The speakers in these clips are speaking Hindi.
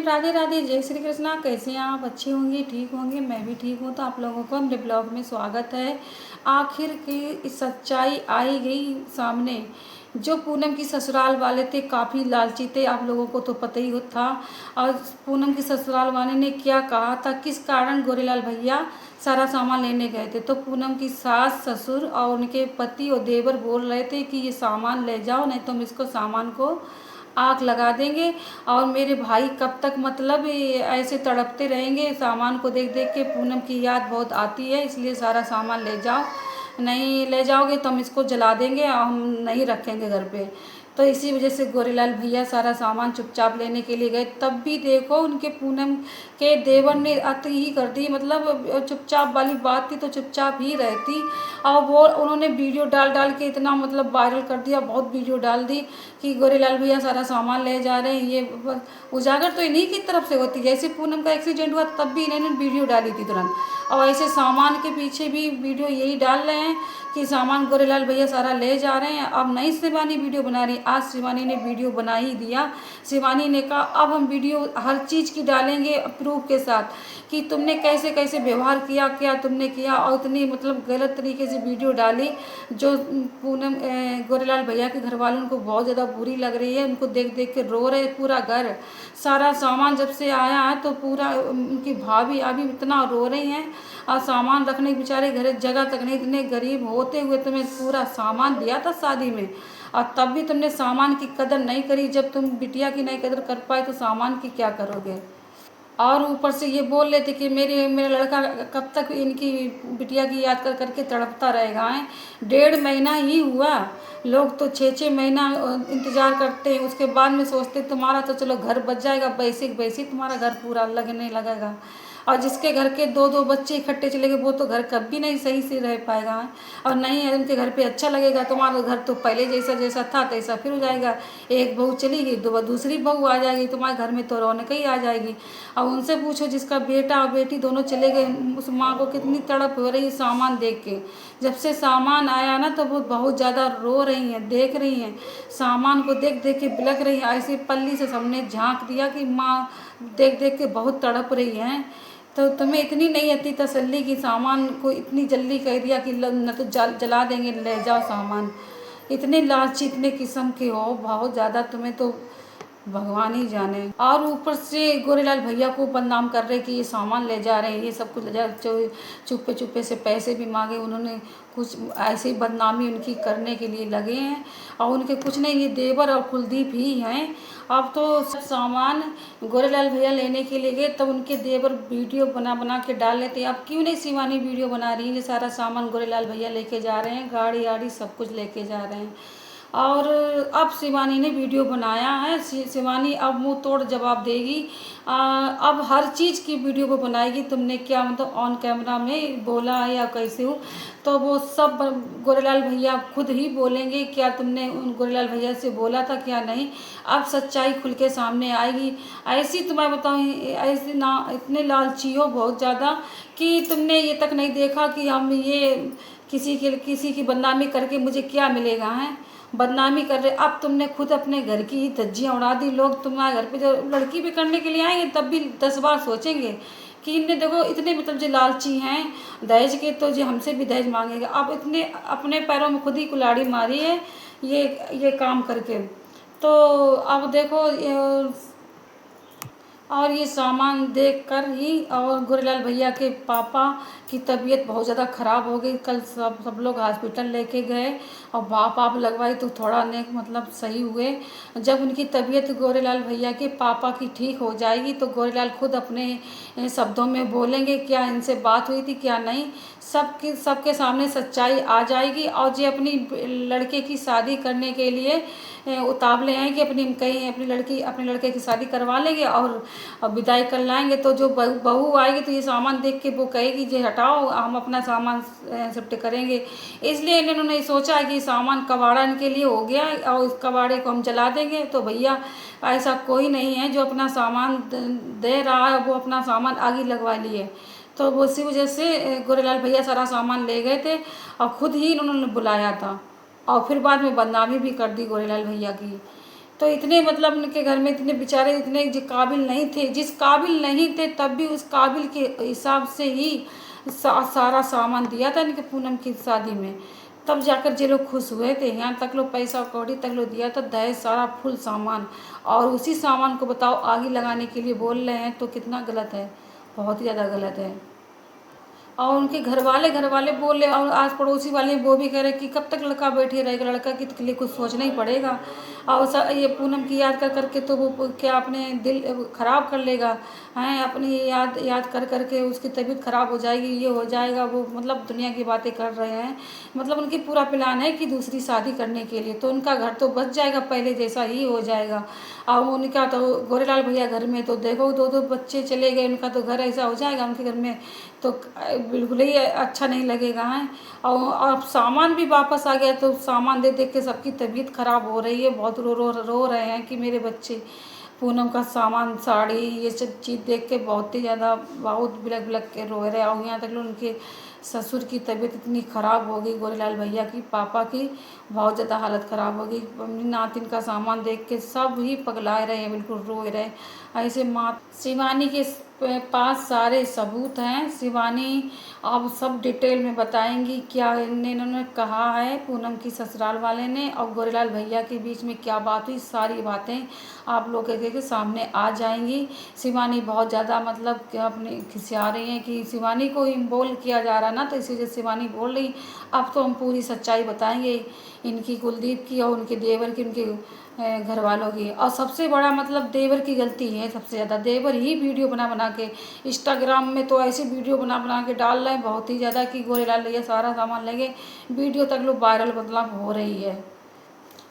राधे राधे, जय श्री कृष्णा। कैसे हैं आप? अच्छे होंगे, ठीक होंगे। मैं भी ठीक हूँ। तो आप लोगों को मेरे ब्लॉग में स्वागत है। आखिर की सच्चाई आई गई सामने। जो पूनम की ससुराल वाले थे काफ़ी लालची थे, आप लोगों को तो पता ही था। और पूनम की ससुराल वाले ने क्या कहा था, किस कारण गोरेलाल भैया सारा सामान लेने गए थे। तो पूनम की सास, ससुर और उनके पति और देवर बोल रहे थे कि ये सामान ले जाओ, नहीं तो हम इसको सामान को आग लगा देंगे। और मेरे भाई कब तक मतलब ये ऐसे तड़पते रहेंगे। सामान को देख देख के पूनम की याद बहुत आती है, इसलिए सारा सामान ले जाओ, नहीं ले जाओगे तो हम इसको जला देंगे और हम नहीं रखेंगे घर पे। तो इसी वजह से गोरेलाल भैया सारा सामान चुपचाप लेने के लिए गए। तब भी देखो उनके पूनम के देवर ने अति ही कर दी, मतलब चुपचाप वाली बात थी तो चुपचाप ही रहती। और वो उन्होंने वीडियो डाल डाल के इतना मतलब वायरल कर दिया, बहुत वीडियो डाल दी कि गोरेलाल भैया सारा सामान ले जा रहे हैं। ये उजागर तो इन्हीं की तरफ से होती है। जैसे पूनम का एक्सीडेंट हुआ तब भी इन्होंने वीडियो डाली थी तुरंत, और ऐसे सामान के पीछे भी वीडियो यही डाल रहे हैं कि सामान गोरेलाल भैया सारा ले जा रहे हैं। अब नहीं शिवानी वीडियो बना रही, आज शिवानी ने वीडियो बना ही दिया। शिवानी ने कहा अब हम वीडियो हर चीज़ की डालेंगे प्रूफ के साथ कि तुमने कैसे कैसे व्यवहार किया, क्या तुमने किया। और इतनी मतलब गलत तरीके से वीडियो डाली जो पूनम गोरेलाल भैया के घर वालों को बहुत ज़्यादा बुरी लग रही है। उनको देख देख के रो रहे पूरा घर। सारा सामान जब से आया है तो पूरा उनकी भाभी अभी इतना रो रही हैं। और सामान रखने के बेचारे घर जगह तक नहीं, इतने गरीब होते हुए तुम्हें पूरा सामान दिया था शादी में, और तब भी तुमने सामान की कदर नहीं करी। जब तुम बिटिया की नहीं कदर कर पाए तो सामान की क्या करोगे। और ऊपर से ये बोल रहे थे कि मेरा लड़का कब तक इनकी बिटिया की याद कर करके तड़पता रहेगा है। 1.5 महीना ही हुआ, लोग तो 6-6 महीना इंतज़ार करते हैं। उसके बाद में सोचते तुम्हारा तो चलो घर बच जाएगा, वैसे वैसे तुम्हारा घर पूरा लगने लगेगा। और जिसके घर के 2-2 बच्चे इकट्ठे चले गए वो तो घर कभी नहीं सही से रह पाएगा। और नहीं है उनके घर पे अच्छा लगेगा। तुम्हारा घर तो पहले जैसा जैसा था तैसा फिर हो जाएगा। एक बहू चली गई, दूसरी बहू आ जाएगी, तुम्हारे घर में तो रौनक ही आ जाएगी। और उनसे पूछो जिसका बेटा और बेटी दोनों चले गए, उस माँ को कितनी तड़प हो रही है सामान देख के। जब से सामान आया ना तो वो बहुत ज़्यादा रो रही हैं, देख रही हैं सामान को, देख देख के बिलख रही हैं। ऐसे पल्ली से सबने झांक दिया कि माँ देख देख के बहुत तड़प रही हैं। तो तुम्हें इतनी नहीं आती तसल्ली कि सामान को इतनी जल्दी कह दिया कि न तो जला देंगे, ले जाओ सामान। इतने लालची, इतने किस्म के हो, बहुत ज़्यादा तुम्हें तो भगवान ही जाने। और ऊपर से गोरेलाल भैया को बदनाम कर रहे कि ये सामान ले जा रहे हैं, ये सब कुछ ले जा, चुप्पे चुप्पे से पैसे भी मांगे उन्होंने। कुछ ऐसी बदनामी उनकी करने के लिए लगे हैं। और उनके कुछ नहीं, ये देवर और कुलदीप ही हैं। अब तो सब सामान गोरेलाल भैया लेने के लिए गए तब उनके देवर वीडियो बना बना के डाल लेते हैं। अब क्यों नहीं शिवानी वीडियो बना रही है। ये सारा सामान गोरेलाल भैया लेके जा रहे हैं, गाड़ी आड़ी सब कुछ लेके जा रहे हैं। और अब शिवानी ने वीडियो बनाया है। शिवानी अब मुंह तोड़ जवाब देगी। अब हर चीज़ की वीडियो को बनाएगी। तुमने क्या मतलब ऑन कैमरा में बोला है या कैसे हो, तो वो सब गोरेलाल भैया खुद ही बोलेंगे क्या तुमने उन गोरेलाल भैया से बोला था क्या नहीं। अब सच्चाई खुल के सामने आएगी। ऐसी तुम्हें बताऊँ, ऐसी ना इतने लालची हो बहुत ज़्यादा कि तुमने ये तक नहीं देखा कि हम ये किसी की बदनामी करके मुझे क्या मिलेगा है। बदनामी कर रहे। अब तुमने खुद अपने घर की ही धज्जियाँ उड़ा दी। लोग तुम्हारे घर पे जो लड़की भी करने के लिए आएंगे तब भी 10 बार सोचेंगे कि इनने देखो इतने मतलब जो लालची हैं दहेज के, तो जो हमसे भी दहेज मांगेंगे। अब इतने अपने पैरों में खुद ही कुल्हाड़ी मारी है ये काम करके। तो अब देखो और ये सामान देखकर ही और गोरेलाल भैया के पापा की तबीयत बहुत ज़्यादा ख़राब हो गई। कल सब लोग हॉस्पिटल लेके गए और भाप लगवाई तो थोड़ा नेक मतलब सही हुए। जब उनकी तबीयत गोरेलाल भैया के पापा की ठीक हो जाएगी तो गोरेलाल खुद अपने शब्दों में बोलेंगे क्या इनसे बात हुई थी क्या नहीं। सबके सामने सच्चाई आ जाएगी। और जो अपनी लड़के की शादी करने के लिए उतावले हैं कि अपनी लड़के की शादी करवा लेंगे और विदाई कर लाएंगे। तो जो बहू आएगी तो ये सामान देख के वो कहेगी जे हटाओ, हम अपना सामान शिफ्ट करेंगे। इसलिए इन्होंने सोचा कि सामान कबाड़ा इनके लिए हो गया और इस कबाड़े को हम जला देंगे। तो भैया ऐसा कोई नहीं है जो अपना सामान दे रहा है वो अपना सामान आगे लगवा लिए। तो वो इसी वजह से गोरेलाल भैया सारा सामान ले गए थे और ख़ुद ही इन्होंने बुलाया था। और फिर बाद में बदनामी भी कर दी गोरेलाल भैया की। तो इतने मतलब उनके घर में इतने बेचारे इतने जो काबिल नहीं थे, जिस काबिल नहीं थे तब भी उस काबिल के हिसाब से ही सारा सामान दिया था इनके पूनम की शादी में, तब जाकर जे लोग खुश हुए थे। यहाँ तक लोग पैसा कौड़ी तक लोग दिया था, दहेज सारा फुल सामान, और उसी सामान को बताओ आगे लगाने के लिए बोल रहे हैं, तो कितना गलत है, बहुत ही ज़्यादा गलत है। और उनके घर वाले बोल रहे, और आस पड़ोसी वाले वो भी कह रहे कि कब तक लड़का बैठे रहेगा, लड़का के लिए कुछ सोचना ही पड़ेगा। और ये पूनम की याद कर करके तो वो क्या अपने दिल ख़राब कर लेगा, हैं अपनी याद याद कर करके उसकी तबीयत ख़राब हो जाएगी, ये हो जाएगा वो, मतलब दुनिया की बातें कर रहे हैं। मतलब उनकी पूरा प्लान है कि दूसरी शादी करने के लिए, तो उनका घर तो बच जाएगा, पहले जैसा ही हो जाएगा। और उनका तो गोरेलाल भैया घर में तो देखो 2-2 बच्चे चले गए, उनका तो घर ऐसा हो जाएगा उनके घर में, तो बिल्कुल ही अच्छा नहीं लगेगा है। और अब सामान भी वापस आ गया, तो सामान दे देख के सबकी तबीयत ख़राब हो रही है, बहुत रो रहे हैं कि मेरे बच्चे। पूनम का सामान, साड़ी, ये सब चीज़ देख के बहुत ही ज़्यादा, बहुत बिलख बिलख के रो रहे हैं। और यहाँ तक लोग उनके ससुर की तबीयत इतनी ख़राब हो गई, गोरेलाल भैया की, पापा की, बहुत ज़्यादा हालत ख़राब हो गई। अपनी नातिन का सामान देख के सब ही पगला रहे हैं, बिल्कुल रो रहे। ऐसे माँ शिवानी के पास सारे सबूत हैं, शिवानी अब सब डिटेल में बताएंगी क्या इन्होंने कहा है, पूनम की ससुराल वाले ने और गोरेलाल भैया के बीच में क्या बात हुई, सारी बातें आप लोग के सामने आ जाएंगी। शिवानी बहुत ज़्यादा मतलब क्या अपने खिसिया रही हैं कि शिवानी को ही बोल किया जा रहा ना, तो इसी वजह से शिवानी बोल रही अब तो हम पूरी सच्चाई बताएंगे इनकी, कुलदीप की और उनके देवर की, उनके घर वालों की। और सबसे बड़ा मतलब देवर की गलती है सबसे ज़्यादा, देवर ही वीडियो बना बना के इंस्टाग्राम में तो ऐसी वीडियो बना बना के डाल रहे हैं बहुत ही ज़्यादा कि गोरेलाल भैया सारा सामान लेंगे, वीडियो तक लोग वायरल मतलब हो रही है।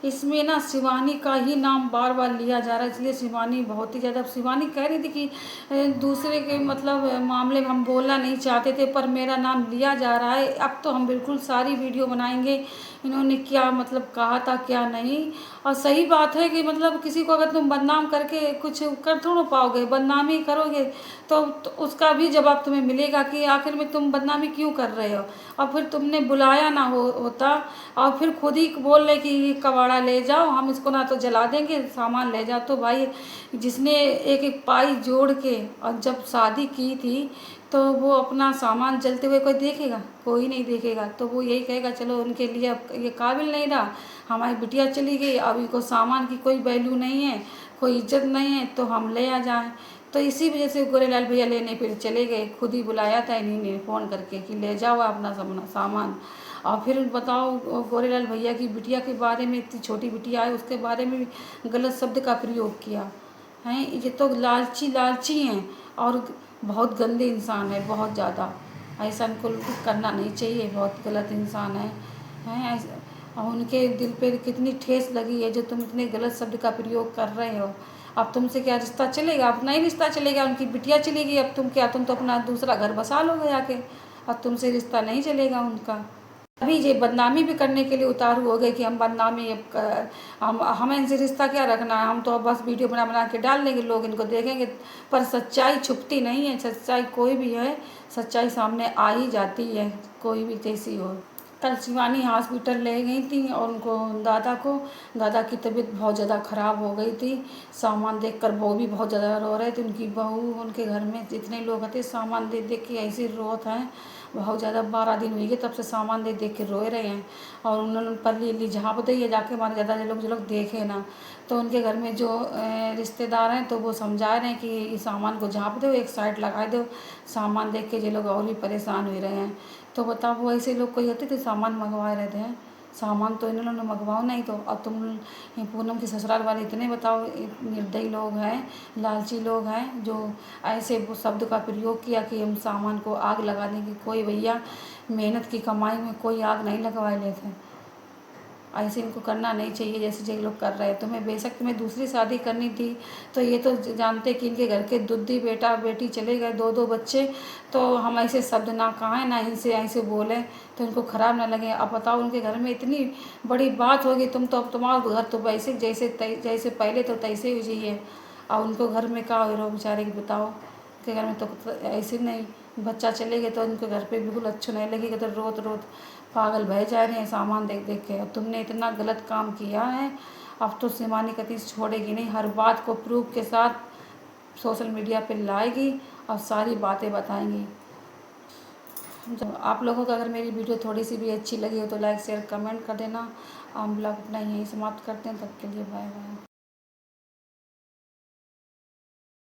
इसमें ना शिवानी का ही नाम बार बार लिया जा रहा है, इसलिए शिवानी बहुत ही ज़्यादा, शिवानी कह रही थी कि दूसरे के मतलब मामले में हम बोलना नहीं चाहते थे, पर मेरा नाम लिया जा रहा है, अब तो हम बिल्कुल सारी वीडियो बनाएंगे इन्होंने क्या मतलब कहा था क्या नहीं। और सही बात है कि मतलब किसी को अगर तुम बदनाम करके कुछ कर थोड़ा पाओगे, बदनामी करोगे तो उसका भी जवाब तुम्हें मिलेगा कि आखिर में तुम बदनामी क्यों कर रहे हो। और फिर तुमने बुलाया ना होता, और फिर खुद ही बोल रहे कि ये कबाड़ा ले जाओ, हम इसको ना तो जला देंगे, सामान ले जाओ। तो भाई जिसने एक एक पाई जोड़ के और जब शादी की थी, तो वो अपना सामान जलते हुए कोई देखेगा, कोई नहीं देखेगा। तो वो यही कहेगा चलो उनके लिए अब ये काबिल नहीं रहा, हमारी बिटिया चली गई, अब इनको सामान की कोई वैल्यू नहीं है, कोई इज्जत नहीं है, तो हम ले आ जाएं। तो इसी वजह से गोरेलाल भैया लेने फिर चले गए, खुद ही बुलाया था इन्हीं ने फ़ोन करके कि ले जाओ अपना सामान। और फिर बताओ गोरेलाल भैया की बिटिया के बारे में, इतनी छोटी बिटिया है उसके बारे में भी गलत शब्द का प्रयोग किया है। ये तो लालची लालची हैं और बहुत गंदे इंसान है, बहुत ज़्यादा, ऐसा इनको करना नहीं चाहिए, बहुत गलत इंसान है। और उनके दिल पे कितनी ठेस लगी है जो तुम इतने गलत शब्द का प्रयोग कर रहे हो। अब तुमसे क्या रिश्ता चलेगा, अपना ही रिश्ता चलेगा, उनकी बिटिया चलेगी, अब तुम क्या, तुम तो अपना दूसरा घर बसा लोगे आके, अब तुमसे रिश्ता नहीं चलेगा उनका। अभी ये बदनामी भी करने के लिए उतारू हो गए कि हम बदनामी हम हमें इनसे रिश्ता क्या रखना है, हम तो बस वीडियो बना बना के डाल देंगे, लोग इनको देखेंगे। पर सच्चाई छुपती नहीं है, सच्चाई कोई भी है, सच्चाई सामने आ ही जाती है, कोई भी कैसी हो। कल शिवानी हॉस्पिटल ले गई थी और उनको दादा की तबीयत बहुत ज़्यादा ख़राब हो गई थी। सामान देखकर वो भी बहुत ज़्यादा रो रहे थे, उनकी बहू, उनके घर में जितने लोग थे सामान देख देख के ऐसे रोत हैं बहुत ज़्यादा। 12 दिन हुई है तब से सामान देख देख के रोए रहे हैं। और उन्होंने पल्ली ली झाँप दी है जाके, हमारे ज़्यादा जो लोग देखे ना, तो उनके घर में जो रिश्तेदार हैं तो वो समझा रहे हैं कि इस सामान को झाँप दो, एक साइड लगा दो, सामान देख के ये लोग और भी परेशान हुए रहे हैं। तो बताओ वो ऐसे लोग कोई होते थे सामान मंगवा रहे थे, सामान तो इन्होंने मंगवाओ नहीं। तो अब तुम पूनम के ससुराल वाले इतने बताओ निर्दयी लोग हैं, लालची लोग हैं, जो ऐसे वो शब्द का प्रयोग किया कि हम सामान को आग लगा देंगे। कोई भैया मेहनत की कमाई में कोई आग नहीं लगवाए लेते, ऐसे इनको करना नहीं चाहिए जैसे ये लोग कर रहे हैं। तुम्हें बेशक तुम्हें दूसरी शादी करनी थी तो ये तो जानते कि इनके घर के दुद्धी बेटा बेटी चले गए, 2-2 बच्चे, तो हम ऐसे शब्द ना कहें ना इनसे ऐसे बोलें तो इनको ख़राब ना लगे। अब बताओ उनके घर में इतनी बड़ी बात होगी, तुम तो अब तुम्हारा घर तो वैसे जैसे पहले तो तैसे ही चाहिए, और उनको घर में क्या हो रहा बेचारे की बताओ। उनके घर में तो ऐसे नहीं, बच्चा चले गए तो उनके घर पे बिल्कुल अच्छे नहीं लगेगा, तो रोत रोत पागल बह जा रहे हैं सामान देख देख के। और तुमने इतना गलत काम किया है अब तो शिवानी कतई छोड़ेगी नहीं, हर बात को प्रूफ के साथ सोशल मीडिया पे लाएगी और सारी बातें बताएंगी। जब आप लोगों को अगर मेरी वीडियो थोड़ी सी भी अच्छी लगी हो तो लाइक शेयर कमेंट कर देना। हम ब्लॉग अपना यहीं समाप्त करते हैं, तब के लिए बाय बाय।